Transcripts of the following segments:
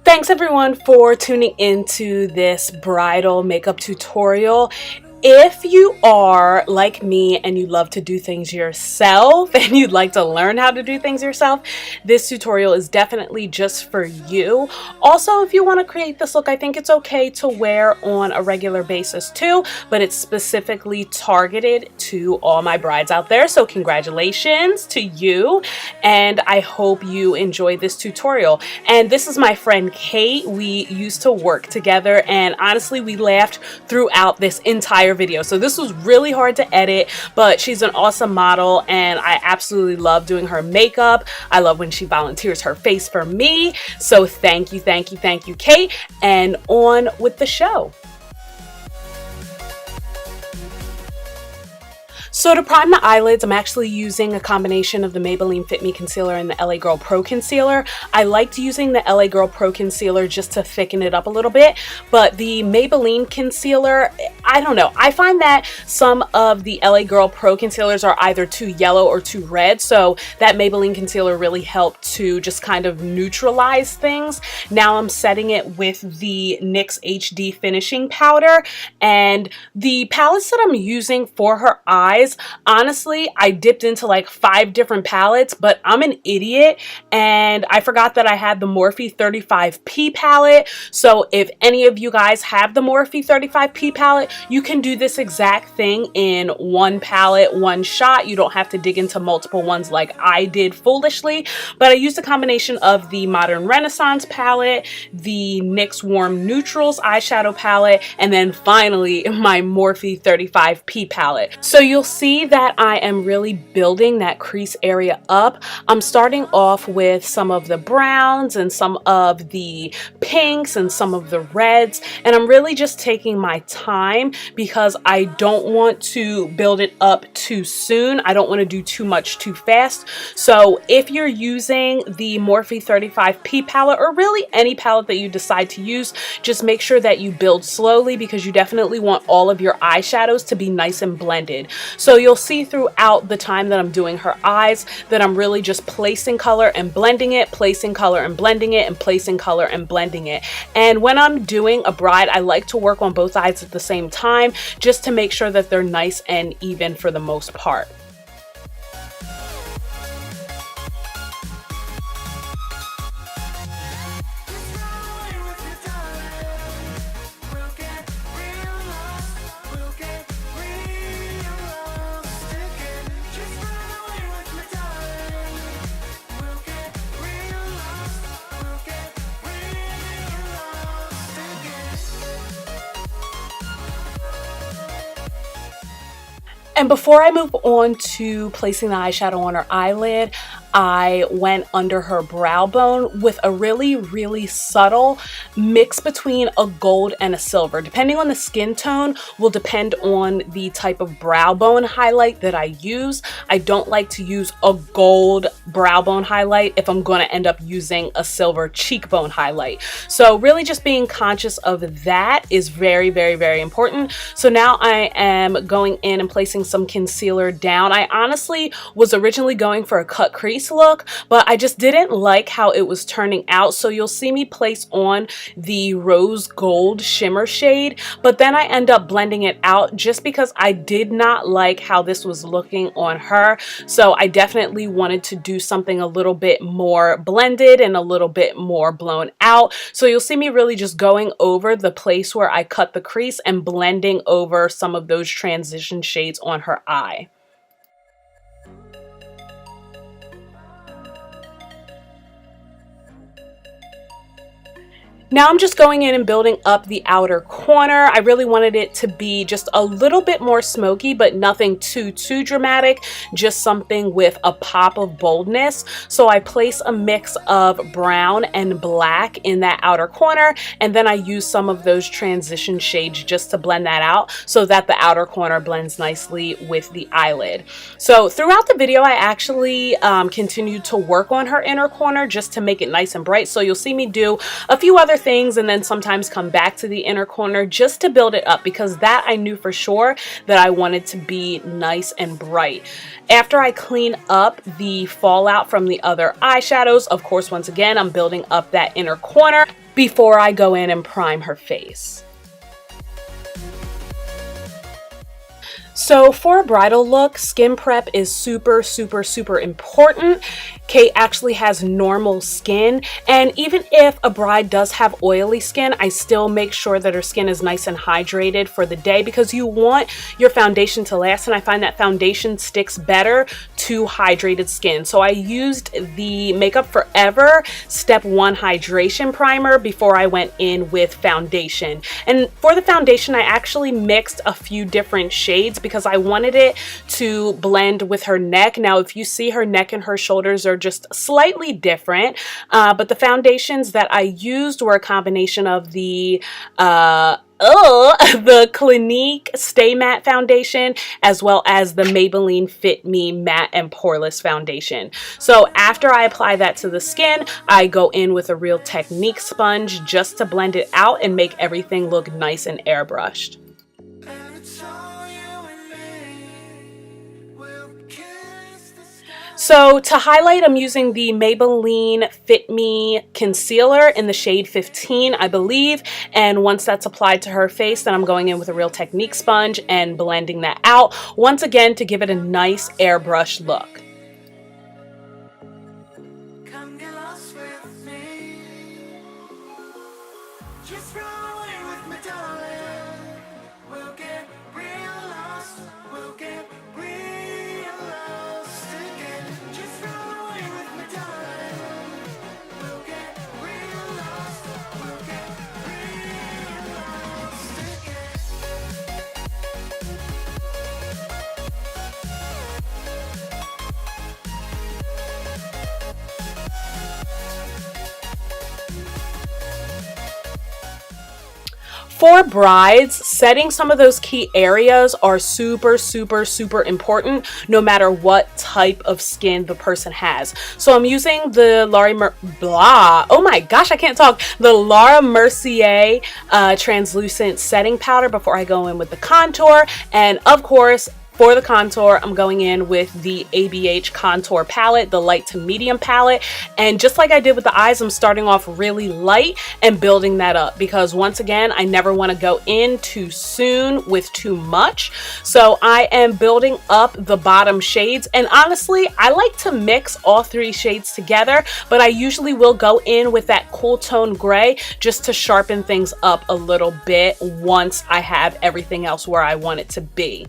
Thanks everyone for tuning into this bridal makeup tutorial. If you are like me and you love to do things yourself and you'd like to learn how to do things yourself, this tutorial is definitely just for you. Also, if you want to create this look, I think it's okay to wear on a regular basis too, but it's specifically targeted to all my brides out there. So congratulations to you, and I hope you enjoy this tutorial. And this is my friend Kate. We used to work together, and honestly, we laughed throughout this entire video. So this was really hard to edit, but she's an awesome model and I absolutely love doing her makeup. I love when she volunteers her face for me. So thank you, Kate, and on with the show. So to prime the eyelids, I'm actually using a combination of the Maybelline Fit Me Concealer and the LA Girl Pro Concealer. I liked using the LA Girl Pro Concealer just to thicken it up a little bit, but the Maybelline Concealer, I don't know. I find that some of the LA Girl Pro Concealers are either too yellow or too red, so that Maybelline Concealer really helped to just kind of neutralize things. Now I'm setting it with the NYX HD Finishing Powder, and the palettes that I'm using for her eyes, honestly, I dipped into like 5 different palettes, but I'm an idiot and I forgot that I had the Morphe 35P palette. So if any of you guys have the Morphe 35P palette, you can do this exact thing in one palette, one shot. You don't have to dig into multiple ones like I did foolishly, but I used a combination of the Modern Renaissance palette, the NYX Warm Neutrals eyeshadow palette, and then finally my Morphe 35P palette. So you'll see that I am really building that crease area up. I'm starting off with some of the browns and some of the pinks and some of the reds, and I'm really just taking my time because I don't want to build it up too soon. I don't want to do too much too fast. So if you're using the Morphe 35P palette, or really any palette that you decide to use, just make sure that you build slowly because you definitely want all of your eyeshadows to be nice and blended. So you'll see throughout the time that I'm doing her eyes that I'm really just placing color and blending it, placing color and blending it, and placing color and blending it. And when I'm doing a bride, I like to work on both eyes at the same time just to make sure that they're nice and even for the most part. And before I move on to placing the eyeshadow on her eyelid, I went under her brow bone with a really subtle mix between a gold and a silver. Depending on the skin tone will depend on the type of brow bone highlight that I use. I don't like to use a gold brow bone highlight if I'm going to end up using a silver cheekbone highlight. So really just being conscious of that is very important. So now I am going in and placing some concealer down. I honestly was originally going for a cut crease look, but I just didn't like how it was turning out. So you'll see me place on the rose gold shimmer shade, but then I end up blending it out just because I did not like how this was looking on her. So I definitely wanted to do something a little bit more blended and a little bit more blown out. So you'll see me really just going over the place where I cut the crease and blending over some of those transition shades on her eye. Now I'm just going in and building up the outer corner. I really wanted it to be just a little bit more smoky, but nothing too dramatic, just something with a pop of boldness. So I place a mix of brown and black in that outer corner, and then I use some of those transition shades just to blend that out so that the outer corner blends nicely with the eyelid. So throughout the video, I actually continued to work on her inner corner just to make it nice and bright. So you'll see me do a few other smaller things and then sometimes come back to the inner corner just to build it up, because that I knew for sure that I wanted to be nice and bright. After I clean up the fallout from the other eyeshadows, of course, once again, I'm building up that inner corner before I go in and prime her face. So for a bridal look, skin prep is super important. Kate actually has normal skin, and even if a bride does have oily skin, I still make sure that her skin is nice and hydrated for the day, because you want your foundation to last, and I find that foundation sticks better to hydrated skin. So I used the Makeup Forever Step 1 Hydration Primer before I went in with foundation. And for the foundation, I actually mixed a few different shades because I wanted it to blend with her neck. Now, if you see, her neck and her shoulders are just slightly different, but the foundations that I used were a combination of the Clinique Stay Matte Foundation, as well as the Maybelline Fit Me Matte and Poreless Foundation. So after I apply that to the skin, I go in with a Real Technique sponge just to blend it out and make everything look nice and airbrushed. So to highlight, I'm using the Maybelline Fit Me Concealer in the shade 15, I believe. And once that's applied to her face, then I'm going in with a Real Technique sponge and blending that out, once again, to give it a nice airbrush look. For brides, setting some of those key areas are super important, no matter what type of skin the person has. So I'm using the the Laura Mercier translucent setting powder before I go in with the contour. And of course, for the contour, I'm going in with the ABH contour palette, the light to medium palette. And just like I did with the eyes, I'm starting off really light and building that up, because once again, I never want to go in too soon with too much. So I am building up the bottom shades. And honestly, I like to mix all three shades together, but I usually will go in with that cool tone gray just to sharpen things up a little bit once I have everything else where I want it to be.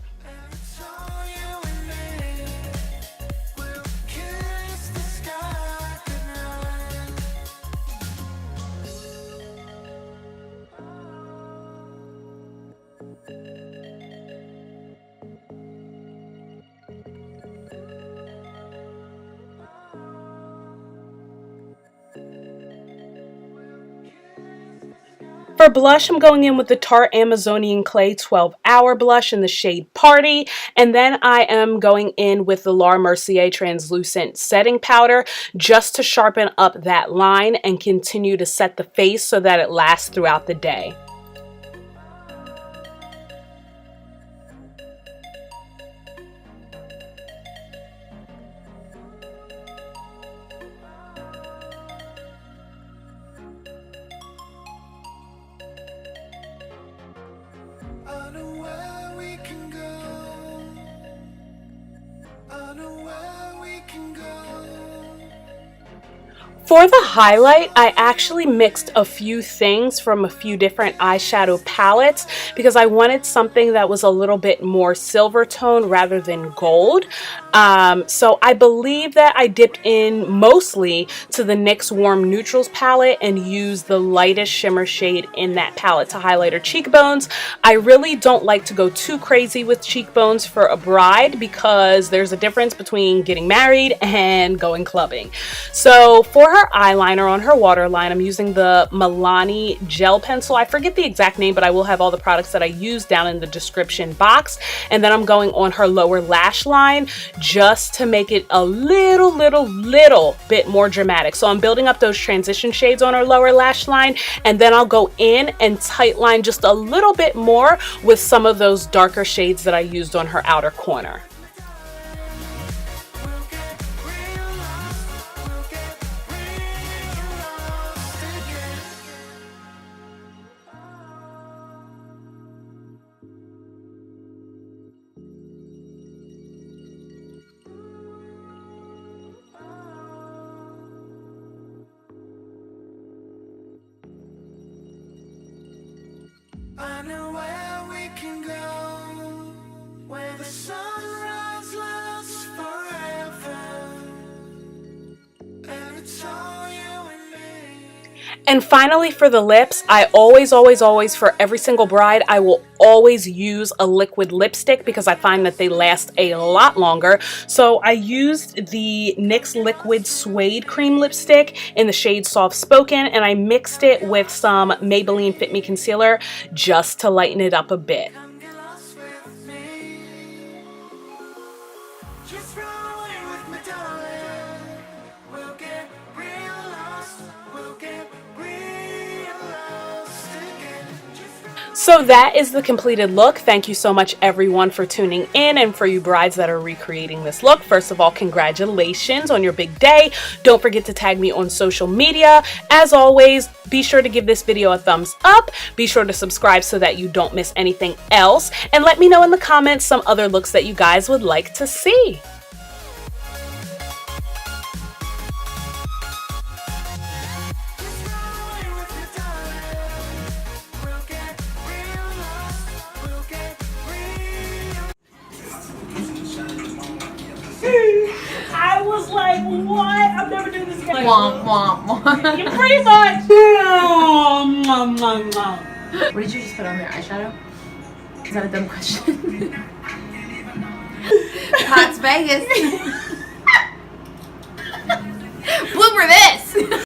For blush, I'm going in with the Tarte Amazonian Clay 12 Hour Blush in the shade Party. And then I am going in with the Laura Mercier Translucent Setting Powder just to sharpen up that line and continue to set the face so that it lasts throughout the day. For the highlight, I actually mixed a few things from a few different eyeshadow palettes because I wanted something that was a little bit more silver tone rather than gold. So I believe that I dipped in mostly to the NYX Warm Neutrals palette and used the lightest shimmer shade in that palette to highlight her cheekbones. I really don't like to go too crazy with cheekbones for a bride because there's a difference between getting married and going clubbing. So for her her eyeliner, on her waterline, I'm using the Milani gel pencil. I forget the exact name, but I will have all the products that I use down in the description box. And then I'm going on her lower lash line just to make it a little bit more dramatic. So I'm building up those transition shades on her lower lash line, and then I'll go in and tightline just a little bit more with some of those darker shades that I used on her outer corner. I know where we can go, where the sunrise lasts forever, and it's all you and me. And finally, for the lips, I always, for every single bride, I will always use a liquid lipstick because I find that they last a lot longer. So I used the NYX Liquid Suede Cream Lipstick in the shade Soft Spoken, and I mixed it with some Maybelline Fit Me Concealer just to lighten it up a bit. So that is the completed look. Thank you so much everyone for tuning in, and for you brides that are recreating this look, first of all, congratulations on your big day. Don't forget to tag me on social media. As always, be sure to give this video a thumbs up. Be sure to subscribe so that you don't miss anything else, and let me know in the comments some other looks that you guys would like to see. I was like, what? I've never done this again. Womp, womp, womp. You pretty much. What did you just put on there? Eyeshadow? Is that a dumb question? Pot's Vegas.